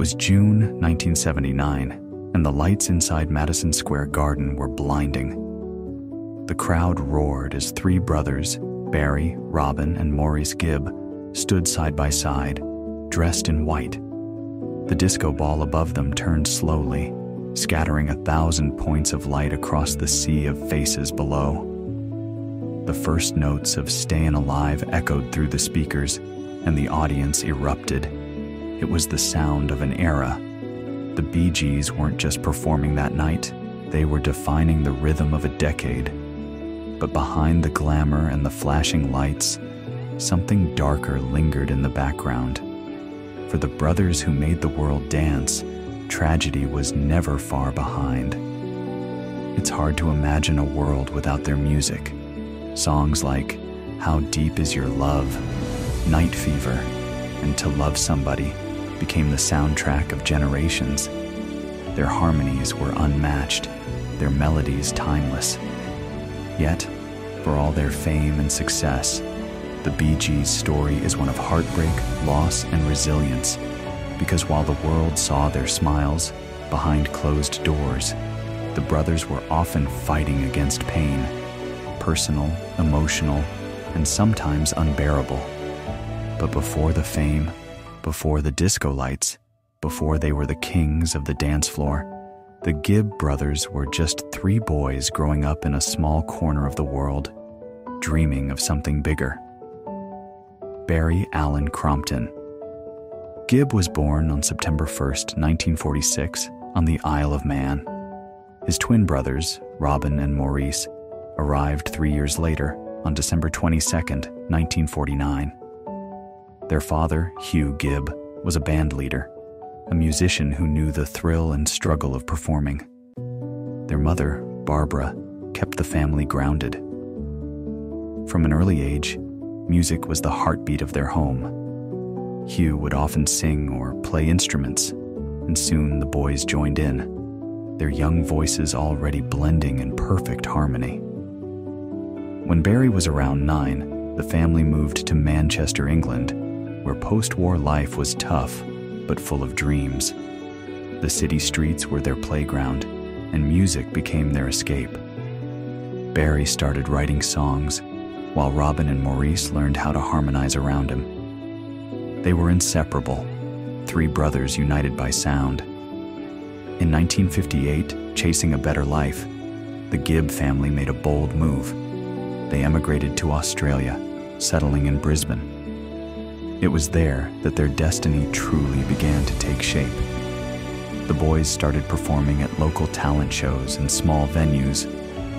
was June 1979, and the lights inside Madison Square Garden were blinding. The crowd roared as three brothers, Barry, Robin, and Maurice Gibb, stood side by side, dressed in white. The disco ball above them turned slowly, scattering 1,000 points of light across the sea of faces below. The first notes of "Stayin' Alive" echoed through the speakers, and the audience erupted. It was the sound of an era. The Bee Gees weren't just performing that night, they were defining the rhythm of a decade. But behind the glamour and the flashing lights, something darker lingered in the background. For the brothers who made the world dance, tragedy was never far behind. It's hard to imagine a world without their music. Songs like "How Deep Is Your Love," "Night Fever," and "To Love Somebody" became the soundtrack of generations. Their harmonies were unmatched, their melodies timeless. Yet, for all their fame and success, the Bee Gees' story is one of heartbreak, loss, and resilience, because while the world saw their smiles behind closed doors, the brothers were often fighting against pain, personal, emotional, and sometimes unbearable. But before the fame, before the disco lights, before they were the kings of the dance floor, the Gibb brothers were just three boys growing up in a small corner of the world, dreaming of something bigger. Barry Allen Crompton. Gibb was born on September 1st, 1946, on the Isle of Man. His twin brothers, Robin and Maurice, arrived 3 years later on December 22nd, 1949. Their father, Hugh Gibb, was a band leader, a musician who knew the thrill and struggle of performing. Their mother, Barbara, kept the family grounded. From an early age, music was the heartbeat of their home. Hugh would often sing or play instruments, and soon the boys joined in, their young voices already blending in perfect harmony. When Barry was around 9, the family moved to Manchester, England, where post-war life was tough but full of dreams. The city streets were their playground, and music became their escape. Barry started writing songs, while Robin and Maurice learned how to harmonize around him. They were inseparable, three brothers united by sound. In 1958, chasing a better life, the Gibb family made a bold move. They emigrated to Australia, settling in Brisbane. It was there that their destiny truly began to take shape. The boys started performing at local talent shows in small venues,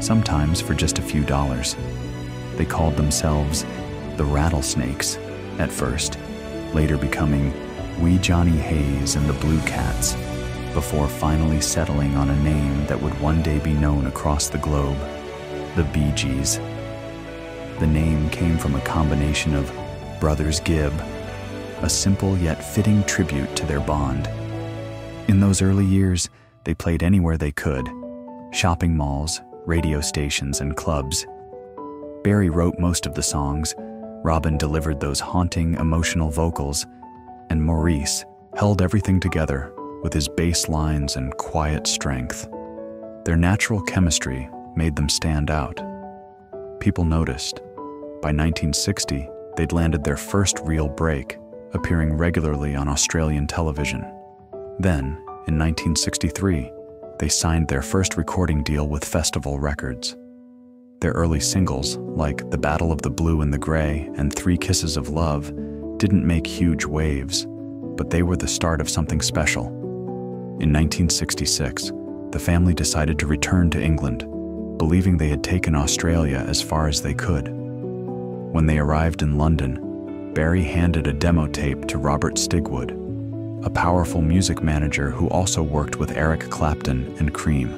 sometimes for just a few dollars. They called themselves the Rattlesnakes at first, later becoming Wee Johnny Hayes and the Blue Cats, before finally settling on a name that would one day be known across the globe, the Bee Gees. The name came from a combination of Brothers Gibb, a simple yet fitting tribute to their bond. In those early years, they played anywhere they could, shopping malls, radio stations, and clubs. Barry wrote most of the songs, Robin delivered those haunting, emotional vocals, and Maurice held everything together with his bass lines and quiet strength. Their natural chemistry made them stand out. People noticed. By 1960, they'd landed their first real break, appearing regularly on Australian television. Then, in 1963, they signed their first recording deal with Festival Records. Their early singles, like The Battle of the Blue and the Gray and 3 Kisses of Love, didn't make huge waves, but they were the start of something special. In 1966, the family decided to return to England, believing they had taken Australia as far as they could. When they arrived in London, Barry handed a demo tape to Robert Stigwood, a powerful music manager who also worked with Eric Clapton and Cream.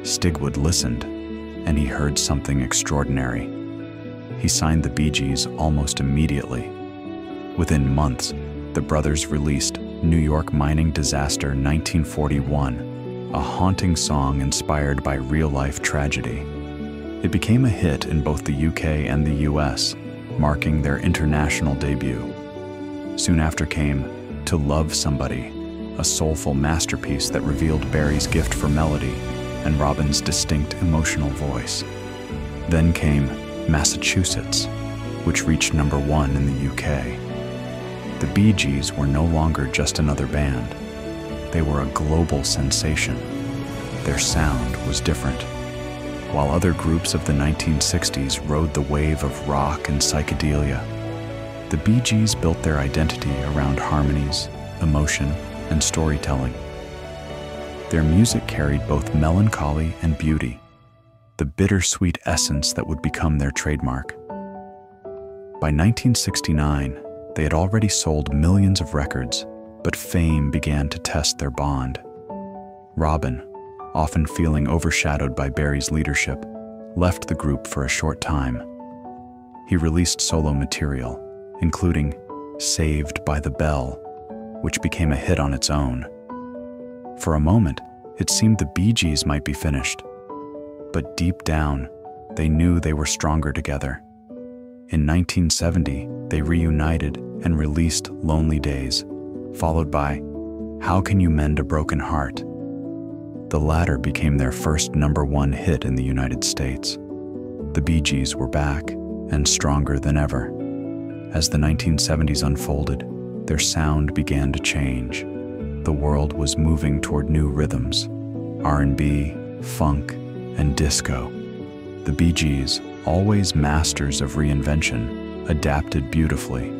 Stigwood listened, and he heard something extraordinary. He signed the Bee Gees almost immediately. Within months, the brothers released New York Mining Disaster 1941, a haunting song inspired by real-life tragedy. It became a hit in both the UK and the US, marking their international debut. Soon after came To Love Somebody, a soulful masterpiece that revealed Barry's gift for melody and Robin's distinct emotional voice. Then came Massachusetts, which reached #1 in the UK. The Bee Gees were no longer just another band. They were a global sensation. Their sound was different. While other groups of the 1960s rode the wave of rock and psychedelia, the Bee Gees built their identity around harmonies, emotion, and storytelling. Their music carried both melancholy and beauty, the bittersweet essence that would become their trademark. By 1969, they had already sold millions of records, but fame began to test their bond. Robin, often feeling overshadowed by Barry's leadership, left the group for a short time. He released solo material, including Saved by the Bell, which became a hit on its own. For a moment, it seemed the Bee Gees might be finished, but deep down, they knew they were stronger together. In 1970, they reunited and released Lonely Days, followed by How Can You Mend a Broken Heart? The latter became their first #1 hit in the United States. The Bee Gees were back and stronger than ever. As the 1970s unfolded, their sound began to change. The world was moving toward new rhythms: R&B, funk, and disco. The Bee Gees, always masters of reinvention, adapted beautifully.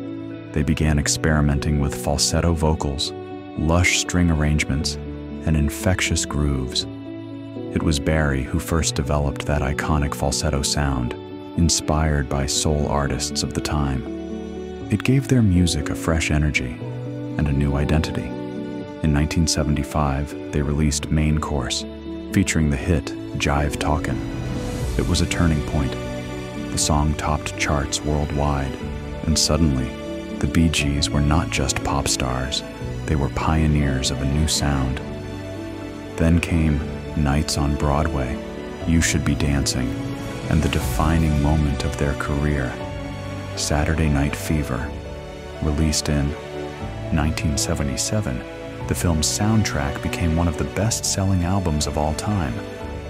They began experimenting with falsetto vocals, lush string arrangements, and infectious grooves. It was Barry who first developed that iconic falsetto sound, inspired by soul artists of the time. It gave their music a fresh energy and a new identity. In 1975, they released Main Course, featuring the hit Jive Talkin'. It was a turning point. The song topped charts worldwide, and suddenly, the Bee Gees were not just pop stars, they were pioneers of a new sound. Then came Nights on Broadway, You Should Be Dancing, and the defining moment of their career, Saturday Night Fever. Released in 1977, the film's soundtrack became one of the best-selling albums of all time.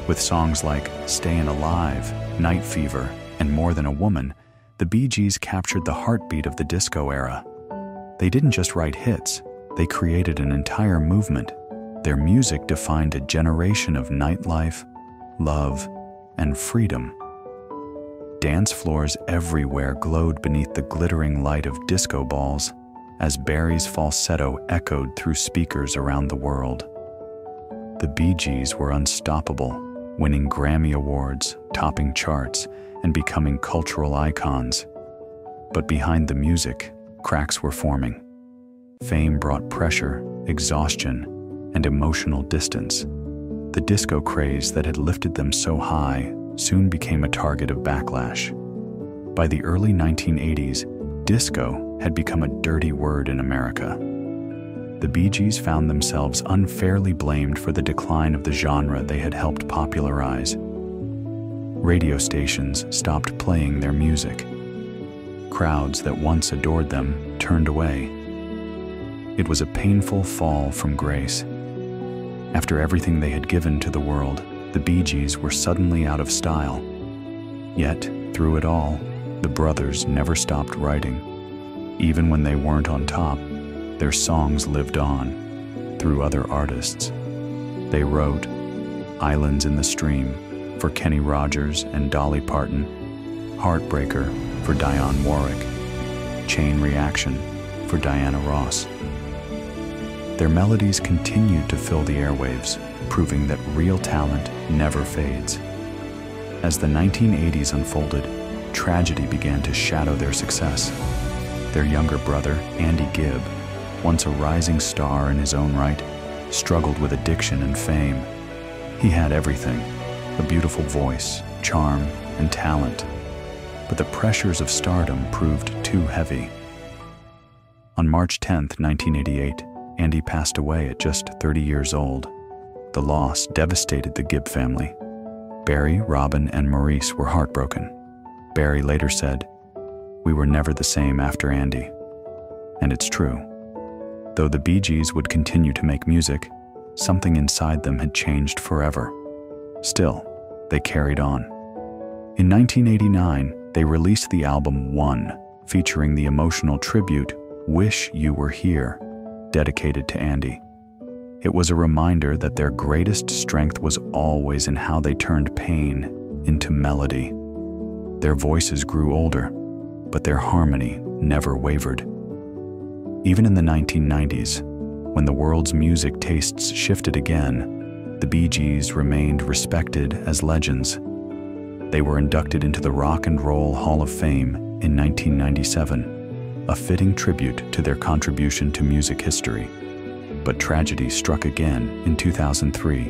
With songs like Stayin' Alive, Night Fever, and More Than a Woman, the Bee Gees captured the heartbeat of the disco era. They didn't just write hits, they created an entire movement. Their music defined a generation of nightlife, love, and freedom. Dance floors everywhere glowed beneath the glittering light of disco balls as Barry's falsetto echoed through speakers around the world. The Bee Gees were unstoppable, winning Grammy Awards, topping charts, and becoming cultural icons. But behind the music, cracks were forming. Fame brought pressure, exhaustion, and emotional distance. The disco craze that had lifted them so high soon became a target of backlash. By the early 1980s, disco had become a dirty word in America. The Bee Gees found themselves unfairly blamed for the decline of the genre they had helped popularize. Radio stations stopped playing their music. Crowds that once adored them turned away. It was a painful fall from grace. After everything they had given to the world, the Bee Gees were suddenly out of style. Yet, through it all, the brothers never stopped writing. Even when they weren't on top, their songs lived on, through other artists. They wrote Islands in the Stream for Kenny Rogers and Dolly Parton, Heartbreaker for Dionne Warwick, Chain Reaction for Diana Ross. Their melodies continued to fill the airwaves, proving that real talent never fades. As the 1980s unfolded, tragedy began to shadow their success. Their younger brother, Andy Gibb, once a rising star in his own right, struggled with addiction and fame. He had everything: a beautiful voice, charm, and talent. But the pressures of stardom proved too heavy. On March 10, 1988, Andy passed away at just 30 years old. The loss devastated the Gibb family. Barry, Robin, and Maurice were heartbroken. Barry later said, "We were never the same after Andy." And it's true. Though the Bee Gees would continue to make music, something inside them had changed forever. Still, they carried on. In 1989, they released the album One, featuring the emotional tribute, Wish You Were Here, dedicated to Andy. It was a reminder that their greatest strength was always in how they turned pain into melody. Their voices grew older, but their harmony never wavered. Even in the 1990s, when the world's music tastes shifted again, the Bee Gees remained respected as legends. They were inducted into the Rock and Roll Hall of Fame in 1997, a fitting tribute to their contribution to music history. But tragedy struck again in 2003,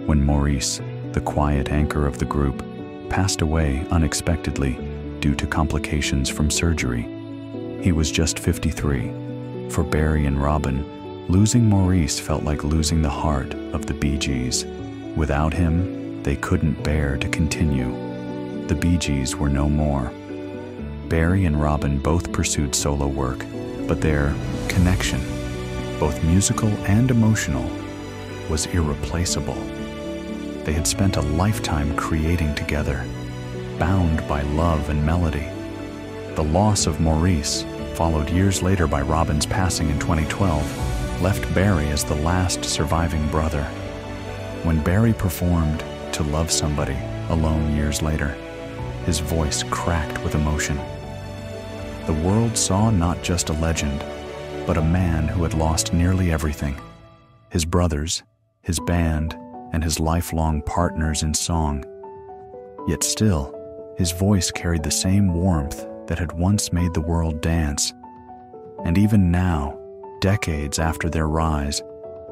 when Maurice, the quiet anchor of the group, passed away unexpectedly due to complications from surgery. He was just 53. For Barry and Robin, losing Maurice felt like losing the heart of the Bee Gees. Without him, they couldn't bear to continue. The Bee Gees were no more. Barry and Robin both pursued solo work, but their connection, both musical and emotional, was irreplaceable. They had spent a lifetime creating together, bound by love and melody. The loss of Maurice, followed years later by Robin's passing in 2012, left Barry as the last surviving brother. When Barry performed To Love Somebody alone years later, his voice cracked with emotion. The world saw not just a legend, but a man who had lost nearly everything: his brothers, his band, and his lifelong partners in song. Yet still, his voice carried the same warmth that had once made the world dance. And even now, decades after their rise,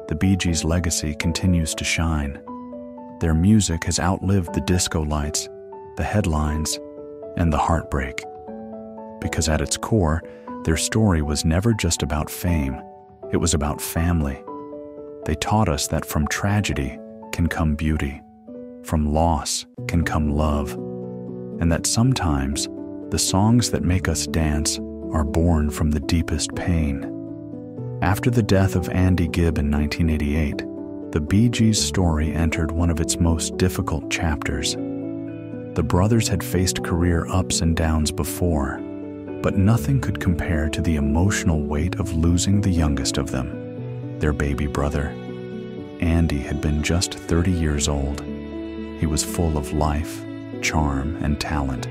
the Bee Gees' legacy continues to shine. Their music has outlived the disco lights, the headlines, and the heartbreak. Because at its core, their story was never just about fame, it was about family. They taught us that from tragedy can come beauty, from loss can come love, and that sometimes the songs that make us dance are born from the deepest pain. After the death of Andy Gibb in 1988, the Bee Gees' story entered one of its most difficult chapters. The brothers had faced career ups and downs before, but nothing could compare to the emotional weight of losing the youngest of them, their baby brother. Andy had been just 30 years old. He was full of life, charm, and talent,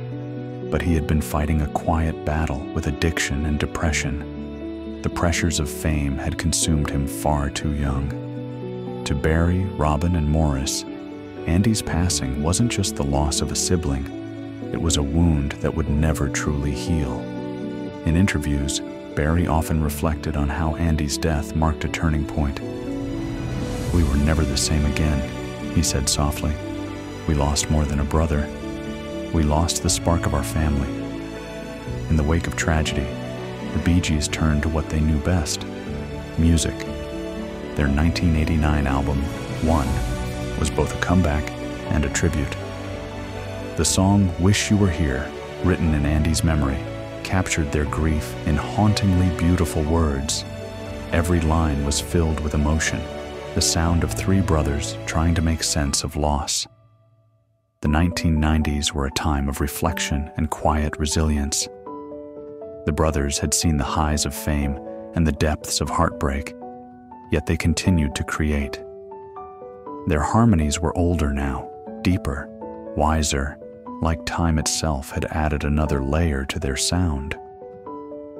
but he had been fighting a quiet battle with addiction and depression. The pressures of fame had consumed him far too young. To Barry, Robin, and Maurice, Andy's passing wasn't just the loss of a sibling, it was a wound that would never truly heal. In interviews, Barry often reflected on how Andy's death marked a turning point. "We were never the same again," he said softly. "We lost more than a brother. We lost the spark of our family." In the wake of tragedy, the Bee Gees turned to what they knew best: music. Their 1989 album, One, was both a comeback and a tribute. The song Wish You Were Here, written in Andy's memory, captured their grief in hauntingly beautiful words. Every line was filled with emotion, the sound of three brothers trying to make sense of loss. The 1990s were a time of reflection and quiet resilience. The brothers had seen the highs of fame and the depths of heartbreak, yet they continued to create. Their harmonies were older now, deeper, wiser, like time itself had added another layer to their sound.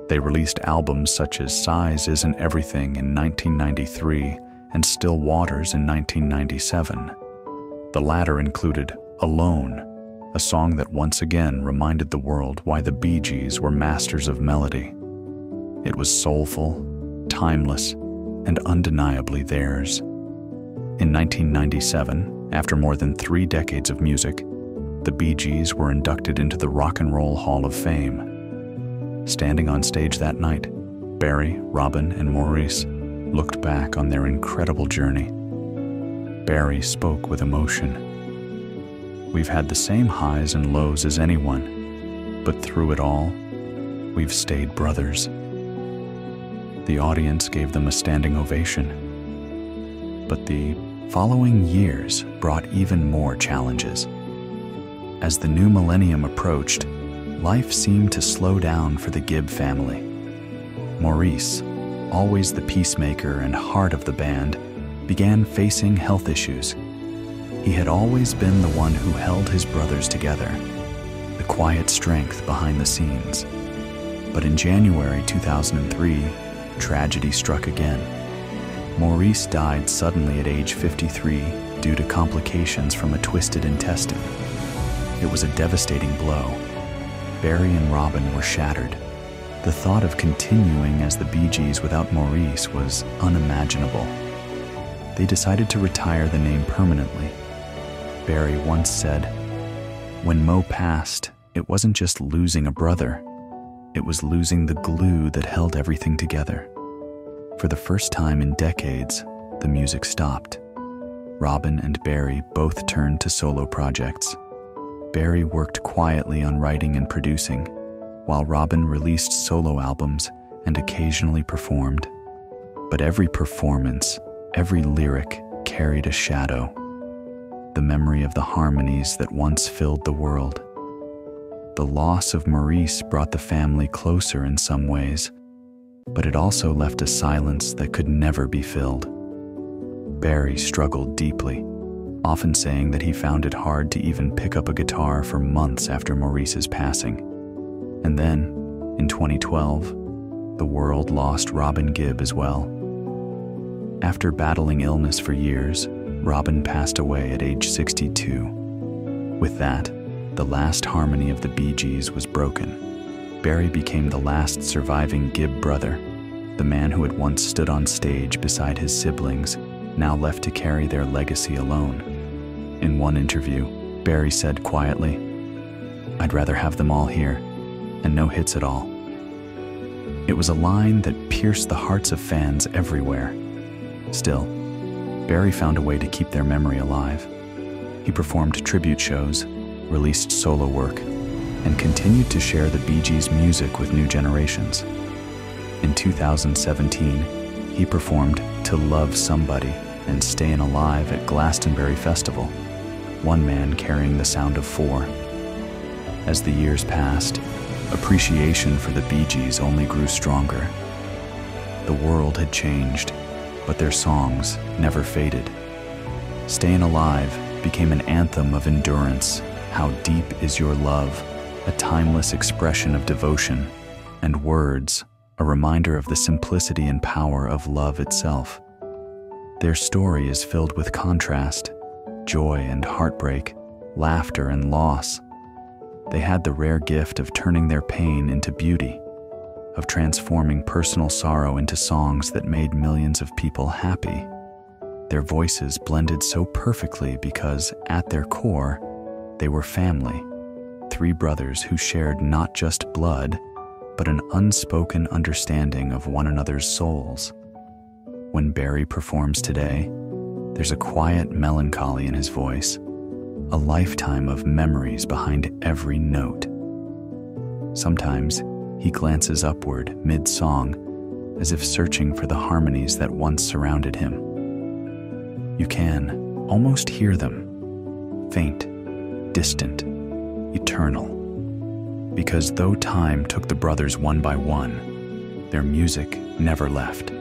They released albums such as Size Isn't Everything in 1993 and Still Waters in 1997. The latter included Alone, a song that once again reminded the world why the Bee Gees were masters of melody. It was soulful, timeless, and undeniably theirs. In 1997, after more than 3 decades of music, the Bee Gees were inducted into the Rock and Roll Hall of Fame. Standing on stage that night, Barry, Robin, and Maurice looked back on their incredible journey. Barry spoke with emotion. "We've had the same highs and lows as anyone, but through it all, we've stayed brothers." The audience gave them a standing ovation. But the following years brought even more challenges. As the new millennium approached, life seemed to slow down for the Gibb family. Maurice, always the peacemaker and heart of the band, began facing health issues. He had always been the one who held his brothers together, the quiet strength behind the scenes. But in January 2003, tragedy struck again. Maurice died suddenly at age 53 due to complications from a twisted intestine. It was a devastating blow. Barry and Robin were shattered. The thought of continuing as the Bee Gees without Maurice was unimaginable. They decided to retire the name permanently. Barry once said, "When Mo passed, it wasn't just losing a brother. It was losing the glue that held everything together." For the first time in decades, the music stopped. Robin and Barry both turned to solo projects. Barry worked quietly on writing and producing, while Robin released solo albums and occasionally performed. But every performance, every lyric carried a shadow, the memory of the harmonies that once filled the world. The loss of Maurice brought the family closer in some ways, but it also left a silence that could never be filled. Barry struggled deeply, often saying that he found it hard to even pick up a guitar for months after Maurice's passing. And then, in 2012, the world lost Robin Gibb as well. After battling illness for years, Robin passed away at age 62. With that, the last harmony of the Bee Gees was broken. Barry became the last surviving Gibb brother, the man who had once stood on stage beside his siblings, now left to carry their legacy alone. In one interview, Barry said quietly, "I'd rather have them all here, and no hits at all." It was a line that pierced the hearts of fans everywhere. Still, Barry found a way to keep their memory alive. He performed tribute shows, released solo work, and continued to share the Bee Gees' music with new generations. In 2017, he performed "To Love Somebody" and "Stayin' Alive" at Glastonbury Festival, one man carrying the sound of four. As the years passed, appreciation for the Bee Gees only grew stronger. The world had changed, but their songs never faded. "Stayin' Alive" became an anthem of endurance. "How Deep Is Your Love," a timeless expression of devotion, and "Words," a reminder of the simplicity and power of love itself. Their story is filled with contrast, joy and heartbreak, laughter and loss. They had the rare gift of turning their pain into beauty, of transforming personal sorrow into songs that made millions of people happy. Their voices blended so perfectly because, at their core, they were family, three brothers who shared not just blood, but an unspoken understanding of one another's souls. When Barry performs today, there's a quiet melancholy in his voice, a lifetime of memories behind every note. Sometimes he glances upward mid-song, as if searching for the harmonies that once surrounded him. You can almost hear them, faint, distant, eternal. Because though time took the brothers one by one, their music never left.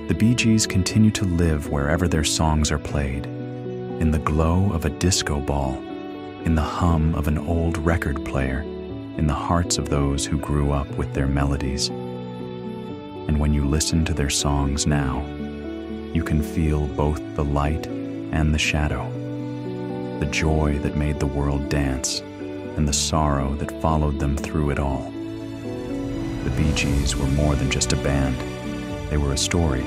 The Bee Gees continue to live wherever their songs are played, in the glow of a disco ball, in the hum of an old record player, in the hearts of those who grew up with their melodies. And when you listen to their songs now, you can feel both the light and the shadow, the joy that made the world dance, and the sorrow that followed them through it all. The Bee Gees were more than just a band. They were a story,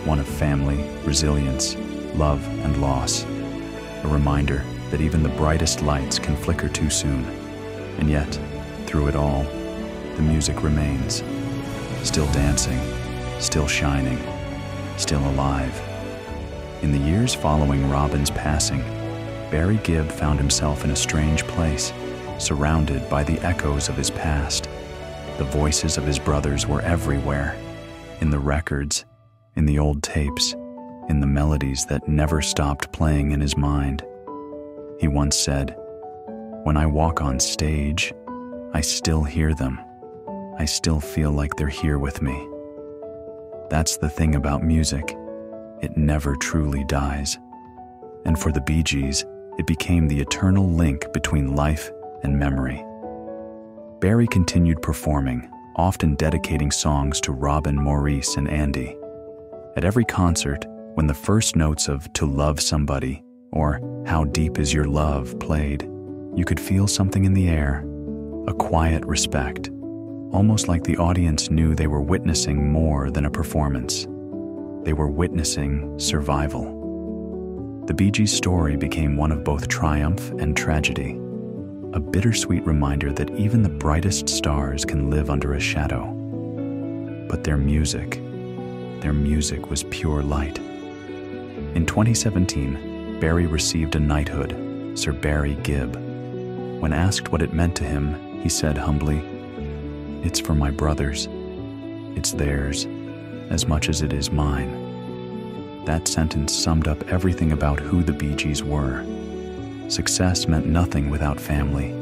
one of family, resilience, love, and loss. A reminder that even the brightest lights can flicker too soon. And yet, through it all, the music remains, still dancing, still shining, still alive. In the years following Robin's passing, Barry Gibb found himself in a strange place, surrounded by the echoes of his past. The voices of his brothers were everywhere, in the records, in the old tapes, in the melodies that never stopped playing in his mind. He once said, "When I walk on stage, I still hear them. I still feel like they're here with me." That's the thing about music. It never truly dies. And for the Bee Gees, it became the eternal link between life and memory. Barry continued performing, often dedicating songs to Robin, Maurice, and Andy. At every concert, when the first notes of "To Love Somebody" or "How Deep Is Your Love" played, you could feel something in the air, a quiet respect, almost like the audience knew they were witnessing more than a performance. They were witnessing survival. The Bee Gees' story became one of both triumph and tragedy, a bittersweet reminder that even the brightest stars can live under a shadow. But their music was pure light. In 2017, Barry received a knighthood, Sir Barry Gibb. When asked what it meant to him, he said humbly, "It's for my brothers. It's theirs, as much as it is mine." That sentence summed up everything about who the Bee Gees were. Success meant nothing without family.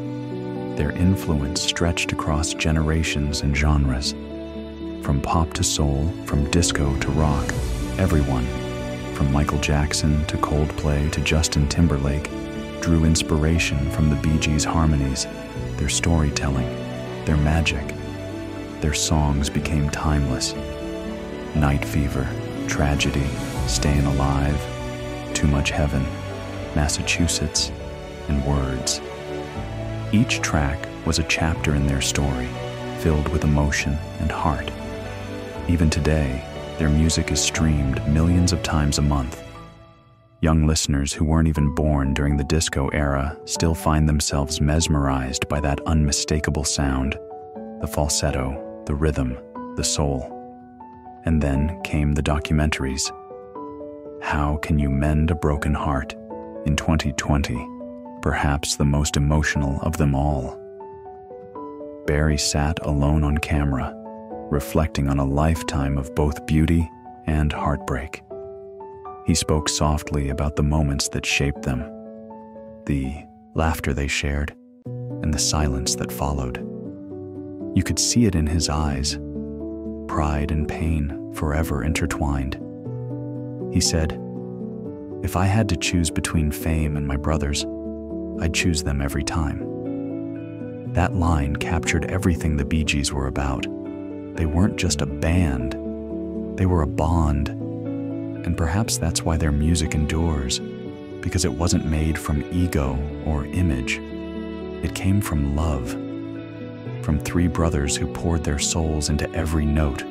Their influence stretched across generations and genres. From pop to soul, from disco to rock, everyone, from Michael Jackson to Coldplay to Justin Timberlake, drew inspiration from the Bee Gees' harmonies, their storytelling, their magic. Their songs became timeless. Night Fever, Tragedy, Stayin' Alive, Too Much Heaven, Massachusetts, and Words. Each track was a chapter in their story, filled with emotion and heart. Even today, their music is streamed millions of times a month. Young listeners who weren't even born during the disco era still find themselves mesmerized by that unmistakable sound, the falsetto, the rhythm, the soul. And then came the documentaries. How Can You Mend a Broken Heart? In 2020, perhaps the most emotional of them all. Barry sat alone on camera, reflecting on a lifetime of both beauty and heartbreak. He spoke softly about the moments that shaped them, the laughter they shared, and the silence that followed. You could see it in his eyes, pride and pain forever intertwined. He said, "If I had to choose between fame and my brothers, I'd choose them every time." That line captured everything the Bee Gees were about. They weren't just a band, they were a bond. And perhaps that's why their music endures, because it wasn't made from ego or image. It came from love, from three brothers who poured their souls into every note,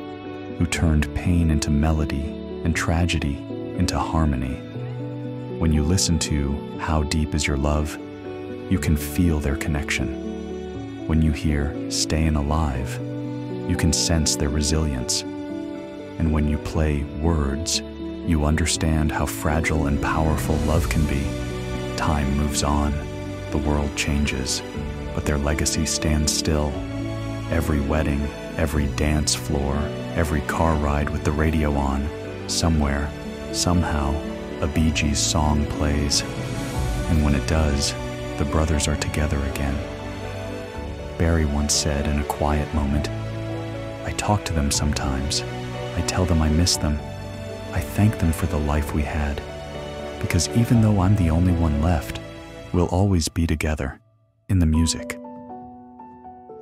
who turned pain into melody and tragedy into harmony. When you listen to How Deep Is Your Love, you can feel their connection. When you hear Stayin' Alive, you can sense their resilience. And when you play Words, you understand how fragile and powerful love can be. Time moves on, the world changes, but their legacy stands still. Every wedding, every dance floor, every car ride with the radio on, somewhere, somehow, a Bee Gees song plays. And when it does, the brothers are together again. Barry once said in a quiet moment, "I talk to them sometimes. I tell them I miss them. I thank them for the life we had, because even though I'm the only one left, we'll always be together, in the music."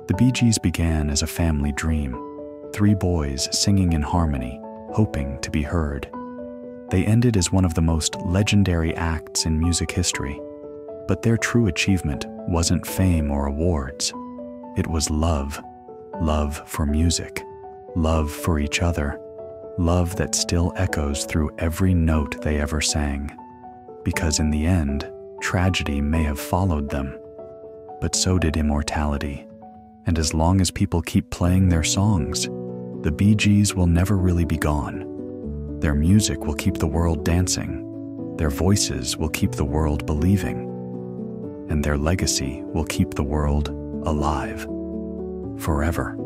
The Bee Gees began as a family dream, three boys singing in harmony, hoping to be heard. They ended as one of the most legendary acts in music history, but their true achievement wasn't fame or awards. It was love, love for music, love for each other, love that still echoes through every note they ever sang. Because in the end, tragedy may have followed them, but so did immortality. And as long as people keep playing their songs, the Bee Gees will never really be gone. Their music will keep the world dancing, their voices will keep the world believing, and their legacy will keep the world alive forever.